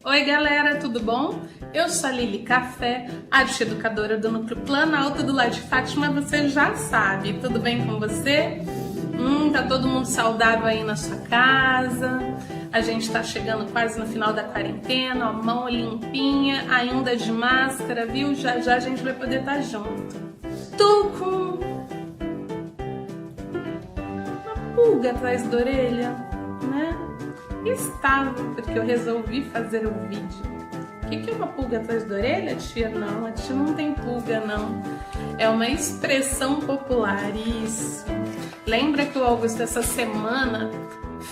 Oi galera, tudo bom? Eu sou a Lili Café, arte educadora do Núcleo Planalto do Lar de Fátima, você já sabe. Tudo bem com você? Tá todo mundo saudável aí na sua casa? A gente tá chegando quase no final da quarentena, a mão limpinha, ainda de máscara, viu? Já já a gente vai poder estar junto. Tô com uma pulga atrás da orelha, né? Estava, porque eu resolvi fazer o vídeo. O que é uma pulga atrás da orelha, tia? Não, a tia não tem pulga, não. É uma expressão popular, isso. Lembra que o Augusto essa semana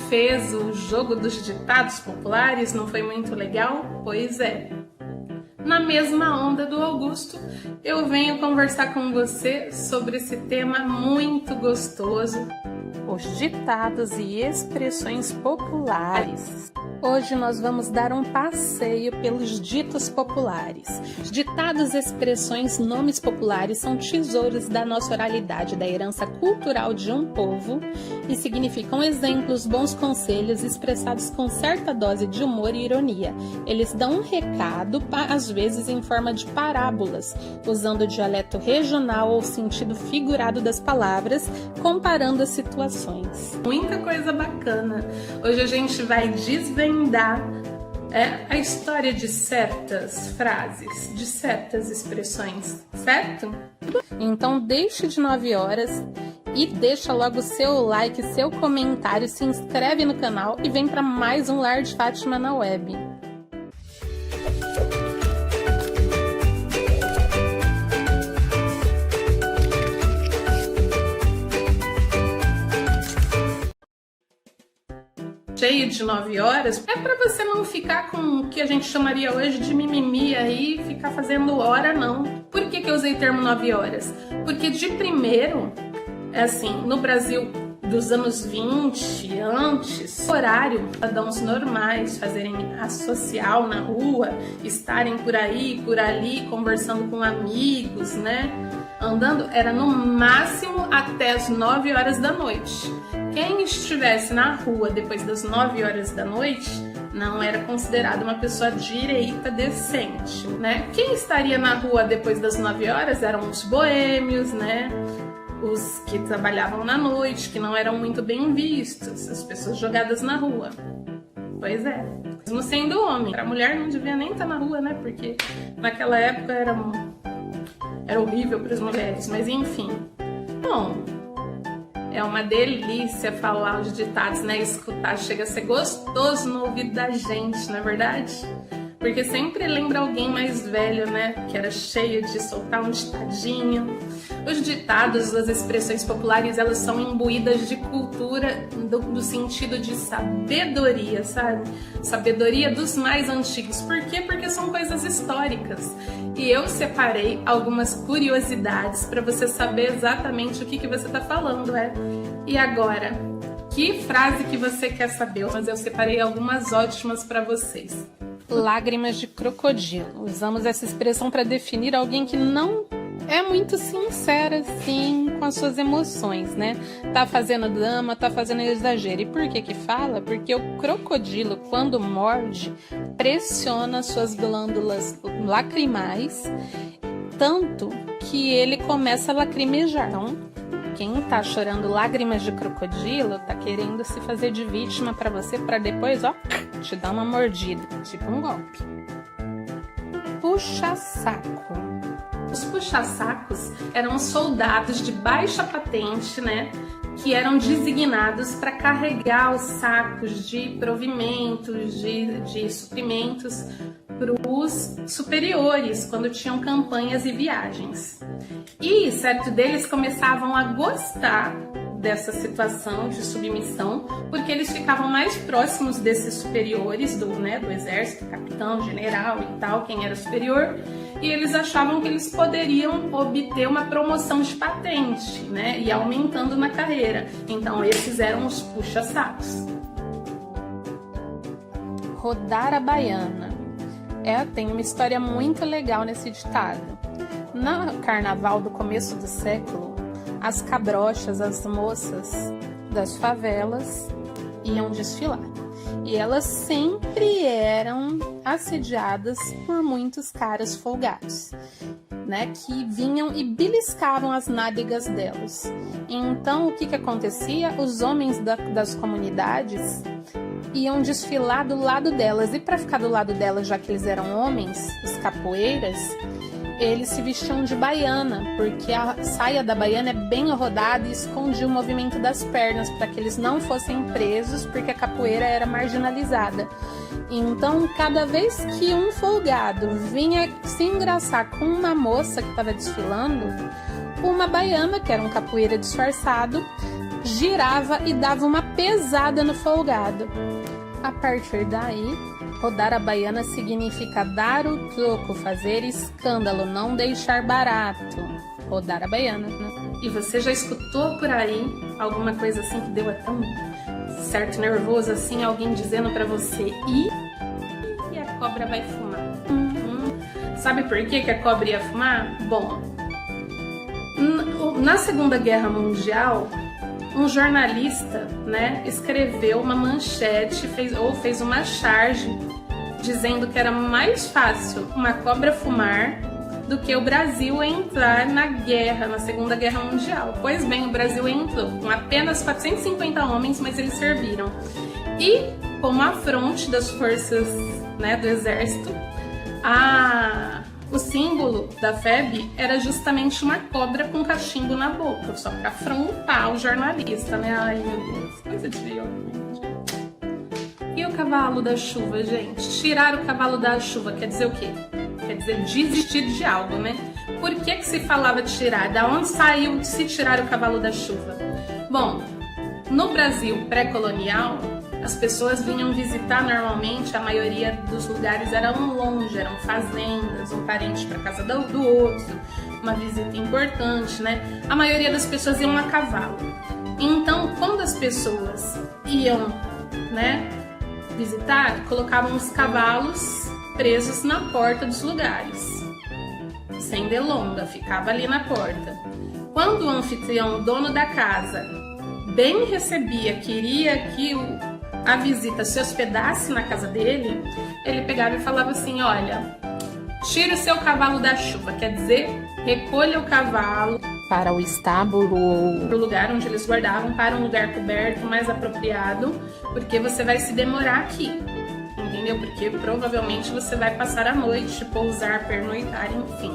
fez o jogo dos ditados populares? Não foi muito legal? Pois é. Na mesma onda do Augusto, eu venho conversar com você sobre esse tema muito gostoso, os ditados e expressões populares. Hoje nós vamos dar um passeio pelos ditos populares. Ditados, expressões, nomes populares são tesouros da nossa oralidade, da herança cultural de um povo e significam exemplos, bons conselhos expressados com certa dose de humor e ironia. Eles dão um recado, às vezes em forma de parábolas, usando o dialeto regional ou sentido figurado das palavras, comparando as situações. Muita coisa bacana. Hoje a gente vai desvendar a história de certas frases, de certas expressões, certo? Então deixe de 9 horas e deixa logo seu like, seu comentário, se inscreve no canal e vem para mais um Lar de Fátima na web. Cheio de 9 horas, é para você não ficar com o que a gente chamaria hoje de mimimi aí, ficar fazendo hora, não. Por que eu usei o termo 9 horas? Porque de primeiro, assim, no Brasil dos anos 20, antes, horário, cidadãos normais fazerem a social na rua, estarem por aí, por ali, conversando com amigos, né? Andando, era no máximo até as 9 horas da noite. Quem estivesse na rua depois das 9 horas da noite não era considerado uma pessoa direita decente, né? Quem estaria na rua depois das 9 horas eram os boêmios, né? Os que trabalhavam na noite, que não eram muito bem vistos, as pessoas jogadas na rua. Pois é, mesmo sendo homem. A mulher não devia nem estar na rua, né? Porque naquela época era horrível para as mulheres, mas enfim. Bom, é uma delícia falar os ditados, né? Escutar, chega a ser gostoso no ouvido da gente, não é verdade? Porque sempre lembra alguém mais velho, né? Que era cheio de soltar um ditadinho. Os ditados, as expressões populares, elas são imbuídas de cultura do sentido de sabedoria, sabe? Sabedoria dos mais antigos. Por quê? Porque são coisas históricas. E eu separei algumas curiosidades para você saber exatamente o que você está falando, E agora, que frase que você quer saber? Mas eu separei algumas ótimas para vocês. Lágrimas de crocodilo. Usamos essa expressão para definir alguém que não é muito sincera, assim, com as suas emoções, né? Tá fazendo drama, tá fazendo exagero. E por que fala? Porque o crocodilo, quando morde, pressiona suas glândulas lacrimais, tanto que ele começa a lacrimejar. Então, quem tá chorando lágrimas de crocodilo tá querendo se fazer de vítima para você, para depois, te dar uma mordida, tipo um golpe. Puxa-saco. Os puxa-sacos eram soldados de baixa patente, né? Que eram designados para carregar os sacos de provimentos, de suprimentos para os superiores, quando tinham campanhas e viagens. E certo deles começavam a gostar dessa situação de submissão, porque eles ficavam mais próximos desses superiores do exército, capitão, general e tal, quem era superior, e eles achavam que eles poderiam obter uma promoção de patente, né, e aumentando na carreira. Então esses eram os puxa-sacos. Rodar a baiana. Tem uma história muito legal nesse ditado. No carnaval do começo do século, as cabrochas, as moças das favelas iam desfilar. E elas sempre eram assediadas por muitos caras folgados, né, que vinham e beliscavam as nádegas delas. Então, o que acontecia? Os homens das comunidades iam desfilar do lado delas. E para ficar do lado delas, já que eles eram homens, os capoeiras, eles se vestiam de baiana, porque a saia da baiana é bem rodada e escondia o movimento das pernas, para que eles não fossem presos, porque a capoeira era marginalizada. Então, cada vez que um folgado vinha se engraçar com uma moça que estava desfilando, uma baiana, que era um capoeira disfarçado, girava e dava uma pesada no folgado. A partir daí, rodar a baiana significa dar o troco, fazer escândalo, não deixar barato. Rodar a baiana, né? E você já escutou por aí alguma coisa assim que deu tão certo nervoso assim, alguém dizendo pra você e a cobra vai fumar? Sabe por que a cobra ia fumar? Bom, na Segunda Guerra Mundial, um jornalista, né, escreveu uma manchete, fez uma charge dizendo que era mais fácil uma cobra fumar do que o Brasil entrar na guerra, na Segunda Guerra Mundial. Pois bem, o Brasil entrou com apenas 450 homens, mas eles serviram. E, como afronte das forças, né, do exército, o símbolo da FEB era justamente uma cobra com cachimbo na boca, só para afrontar o jornalista, né? Ai, meu Deus, coisa de gente. E o cavalo da chuva, gente? Tirar o cavalo da chuva quer dizer o quê? Quer dizer desistir de algo, né? Por que se falava tirar? Da onde saiu de se tirar o cavalo da chuva? Bom, no Brasil pré-colonial, as pessoas vinham visitar normalmente, a maioria dos lugares eram longe, eram fazendas, um parente para casa do outro, uma visita importante, né? A maioria das pessoas iam a cavalo. Então, quando as pessoas iam, né, visitar, colocavam os cavalos presos na porta dos lugares, sem delonga, ficava ali na porta. Quando o anfitrião, o dono da casa, bem recebia, queria que a visita se hospedasse na casa dele, ele pegava e falava assim: olha, tira o seu cavalo da chuva, quer dizer, recolha o cavalo para o estábulo ou para o lugar onde eles guardavam, para um lugar coberto mais apropriado, porque você vai se demorar aqui, entendeu? Porque provavelmente você vai passar a noite, pousar, pernoitar, enfim.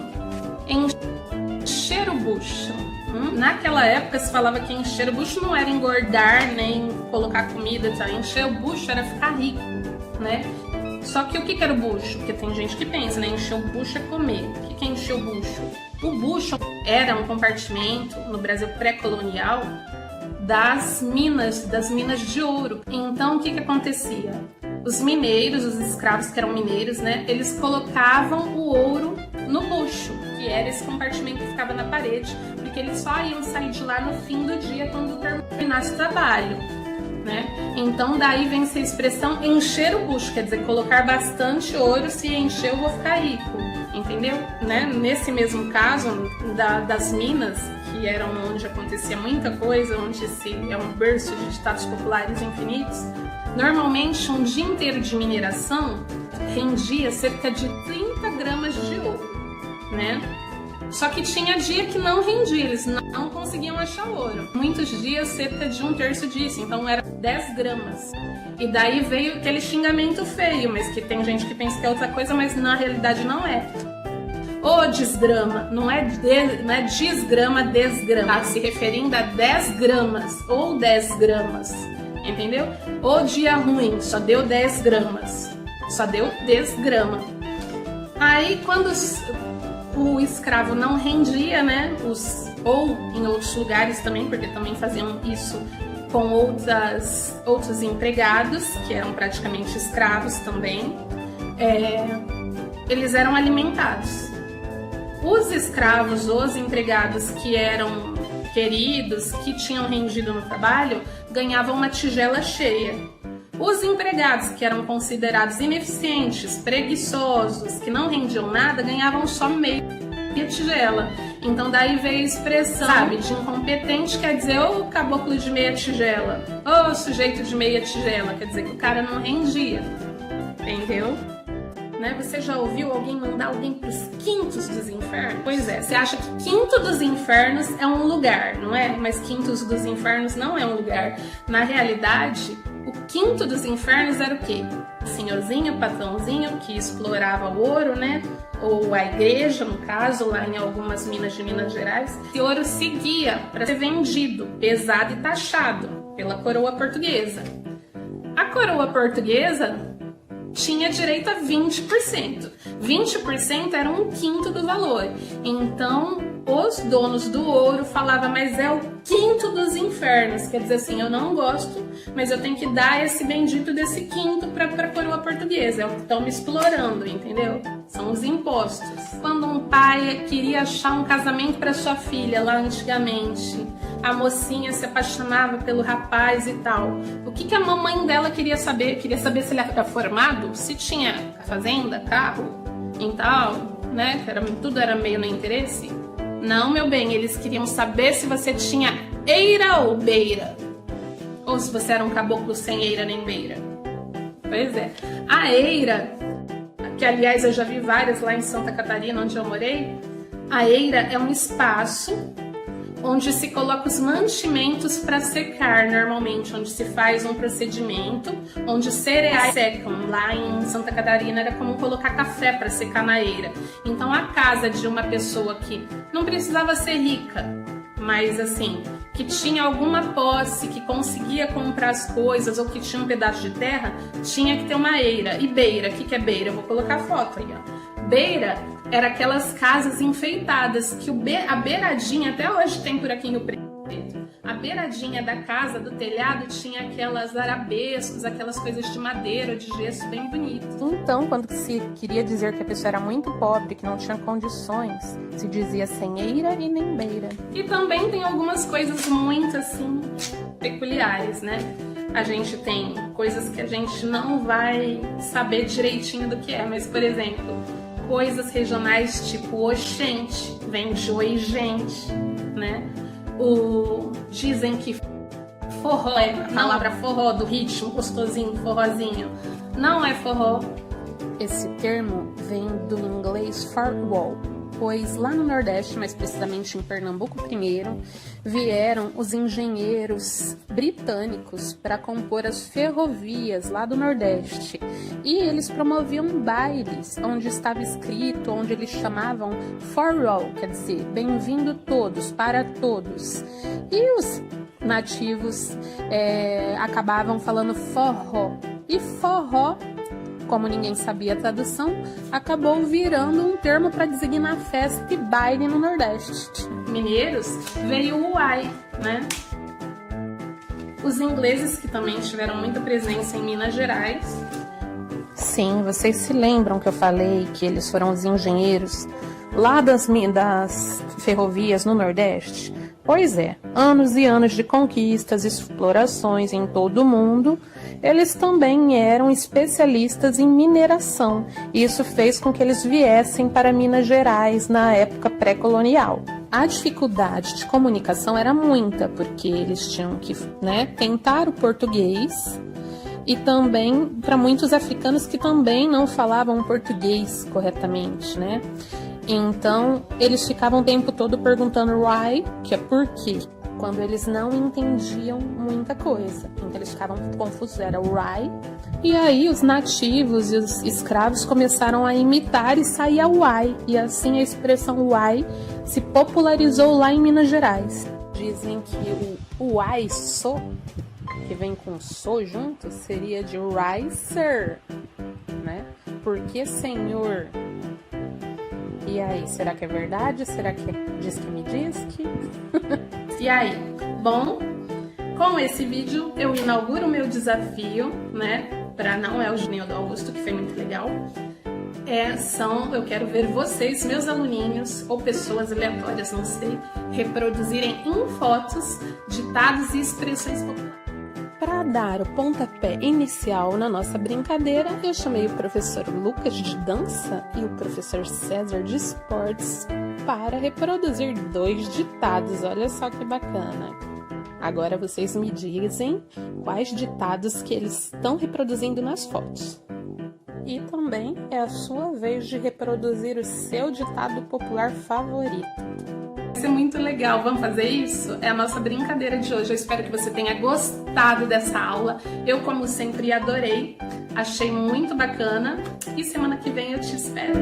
Encher o bucho. Naquela época se falava que encher o bucho não era engordar, nem colocar comida, tá? Encher o bucho era ficar rico, né? Só que o que era o bucho? Porque tem gente que pensa, né? Encher o bucho é comer. O que é encher o bucho? O bucho era um compartimento, no Brasil pré-colonial, das minas de ouro. Então, o que acontecia? Os mineiros, os escravos que eram mineiros, né? Eles colocavam o ouro no bucho, que era esse compartimento que ficava na parede, porque eles só iam sair de lá no fim do dia, quando terminasse o trabalho, né? Então, daí vem essa expressão encher o bucho, quer dizer, colocar bastante ouro, se encher eu vou ficar rico, entendeu? Né? Nesse mesmo caso das minas, que eram onde acontecia muita coisa, onde é um berço de ditados populares infinitos, normalmente um dia inteiro de mineração rendia cerca de 30 gramas de ouro, né? Só que tinha dia que não rendia, eles não conseguiam achar ouro. Muitos dias, cerca de 1/3 disso, então era 10 gramas. E daí veio aquele xingamento feio, mas que tem gente que pensa que é outra coisa, mas na realidade não é. Ô desgrama, não é desgrama, desgrama, tá se referindo a 10 gramas ou 10 gramas, entendeu? O dia ruim, só deu 10 gramas, só deu 10 gramas. Aí quando o escravo não rendia, né? Ou em outros lugares também, porque também faziam isso com outros empregados, que eram praticamente escravos também, eles eram alimentados. Os escravos, os empregados que eram queridos, que tinham rendido no trabalho, ganhavam uma tigela cheia. Os empregados que eram considerados ineficientes, preguiçosos, que não rendiam nada, ganhavam só meia tigela. Então daí veio a expressão, sabe, de incompetente, quer dizer, ou caboclo de meia tigela, ou sujeito de meia tigela, quer dizer que o cara não rendia, entendeu? Né? Você já ouviu alguém mandar alguém para os quintos dos infernos? Pois é, você acha que quinto dos infernos é um lugar, não é? Mas quintos dos infernos não é um lugar. Na realidade, o quinto dos infernos era o quê? O senhorzinho, o patrãozinho que explorava o ouro, né? Ou a igreja, no caso, lá em algumas minas de Minas Gerais. Esse ouro seguia para ser vendido, pesado e taxado pela coroa portuguesa. A coroa portuguesa tinha direito a 20%. 20% era um quinto do valor. Então, os donos do ouro falavam, mas é o quinto dos infernos. Quer dizer assim, eu não gosto, mas eu tenho que dar esse bendito desse quinto para a coroa portuguesa. É o que estão me explorando, entendeu? São os impostos. Quando um pai queria achar um casamento para sua filha, lá antigamente, a mocinha se apaixonava pelo rapaz e tal. O que a mamãe dela queria saber? Queria saber se ele era formado, se tinha fazenda, carro e tal, né? Tudo era meio no interesse. Não, meu bem, eles queriam saber se você tinha eira ou beira. Ou se você era um caboclo sem eira nem beira. Pois é. A eira, que aliás eu já vi várias lá em Santa Catarina, onde eu morei. A eira é um espaço onde se coloca os mantimentos para secar normalmente, onde se faz um procedimento, onde cereais secam. Lá em Santa Catarina era comum colocar café para secar na eira. Então a casa de uma pessoa que não precisava ser rica, mas assim, que tinha alguma posse, que conseguia comprar as coisas ou que tinha um pedaço de terra, tinha que ter uma eira. E beira, o que é beira? Eu vou colocar a foto aí, ó. Beira era aquelas casas enfeitadas que a beiradinha, até hoje tem por aqui em Rio Preto, a beiradinha da casa, do telhado, tinha aquelas arabescos, aquelas coisas de madeira, de gesso bem bonitas. Então, quando se queria dizer que a pessoa era muito pobre, que não tinha condições, se dizia sem eira e nem beira. E também tem algumas coisas muito assim peculiares, né? A gente tem coisas que a gente não vai saber direitinho do que é, mas, por exemplo, coisas regionais tipo oxente, vem de oi gente, né? Dizem que forró é a palavra forró, do ritmo gostosinho, forrozinho. Não é forró. Esse termo vem do inglês farwell, pois lá no Nordeste, mais precisamente em Pernambuco primeiro, vieram os engenheiros britânicos para compor as ferrovias lá do Nordeste. E eles promoviam bailes onde estava escrito, onde eles chamavam for all, quer dizer, bem-vindo todos, para todos. E os nativos acabavam falando forró. E forró, como ninguém sabia a tradução, acabou virando um termo para designar festa e baile no Nordeste. Mineiros veio o uai, né? Os ingleses, que também tiveram muita presença em Minas Gerais. Sim, vocês se lembram que eu falei que eles foram os engenheiros lá das ferrovias no Nordeste? Pois é, anos e anos de conquistas, explorações em todo o mundo, eles também eram especialistas em mineração. E isso fez com que eles viessem para Minas Gerais na época pré-colonial. A dificuldade de comunicação era muita, porque eles tinham que, tentar o português, e também para muitos africanos que também não falavam português corretamente, né? Então, eles ficavam o tempo todo perguntando why, que é por quê, quando eles não entendiam muita coisa. Então, eles ficavam confusos, era why. E aí, os nativos e os escravos começaram a imitar e saía why. E assim, a expressão why se popularizou lá em Minas Gerais. Dizem que o why so, que vem com so junto, seria de ricer, né? Por que, senhor? E aí, será que é verdade? Será que diz que me diz que? E aí? Bom, com esse vídeo eu inauguro o meu desafio, né? Não é o Juninho do Augusto, que foi muito legal. Eu quero ver vocês, meus aluninhos, ou pessoas aleatórias, não sei, reproduzirem em fotos ditados e expressões populares. Para dar o pontapé inicial na nossa brincadeira, eu chamei o professor Lucas de dança e o professor César de esportes para reproduzir 2 ditados. Olha só que bacana. Agora vocês me dizem quais ditados que eles estão reproduzindo nas fotos. E também é a sua vez de reproduzir o seu ditado popular favorito. Vai ser muito legal, vamos fazer isso? É a nossa brincadeira de hoje. Eu espero que você tenha gostado dessa aula. Eu, como sempre, adorei. Achei muito bacana. E semana que vem eu te espero.